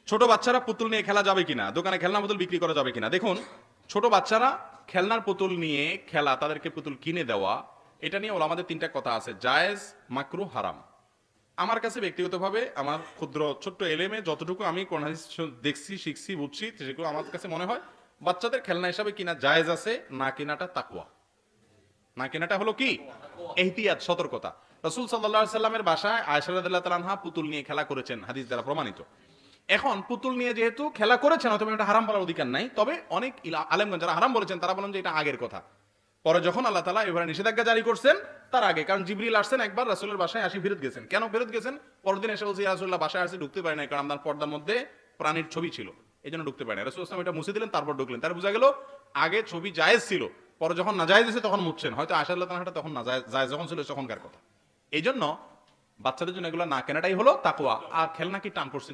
ছোট বাচ্চারা পুতুল নিয়ে খেলা যাবে কিনা, দোকানে খেলনা পুতুল বিক্রি করা যাবে কিনা? দেখুন, ছোট বাচ্চারা খেলনার পুতুল নিয়ে খেলা, তাদেরকে পুতুল কিনে দেওয়া, এটা নিয়ে ওলামাদের তিনটা কথা আছে: জায়েজ, মাকরু, হারাম। আমার কাছে ব্যক্তিগতভাবে আমার ক্ষুদ্র ছোট্ট এলেমে যতটুকু আমি কোরআন হাদিস দেখছি, শিখছি, বুঝছি, সেগুলো আমার কাছে মনে হয় বাচ্চাদের খেলনা হিসাবে কিনা জায়েজ আছে, না কিনাটা তাকওয়া। না কেনাটা হলো কি এহতিয়াত, সতর্কতা। রাসূল সাল্লাল্লাহু আলাইহি সাল্লামের বাসায় আয়েশা রাদিয়াল্লাহু তাআলা আনহা পুতুল নিয়ে খেলা করেছেন, হাদিস দ্বারা প্রমাণিত। এখন পুতুল নিয়ে যেহেতু খেলা করেছেন, অথবা এটা হারাম বলার অধিকার নাই, তবে অনেক আলেমগণ যারা হারাম বলেছেন তারা বলেন যে এটা আগের কথা। পরে যখন আল্লাহ তাআলা এবারে নিষেধাজ্ঞা জারি করছেন তার আগে, কারণ জিবরিল আসছেন একবার রাসূলের বাসায়, আসি ফেরত গেছেন। কেন ফেরত গেছেন? পরদিন এসে বলছে, ইয়া রাসূলুল্লাহ, বাসায় আসছে ঢুকতে পারি না, কারণ আপনার পর্দার মধ্যে প্রাণীর ছবি ছিল, এই জন্য ঢুকতে পারি না। রাসূল সাল্লাল্লাহু আলাইহি ওয়াসাল্লাম এটা মুছে দিলেন, তারপর ঢুকলেন। তার বোঝা গেল আগে ছবি জায়েজ ছিল, পরে যখন নাজায়েজ হয়েছে তখন মুছছেন। হয়তো আয়েশা রাদিয়াল্লাহু তাআলা তখন জায়েজ যখন ছিল তখনকার কথা। এই জন্য বাচ্চাদের জন্য এগুলো না কেনাটাই হলো তাকওয়া। আর খেলনা কি টান পড়ছে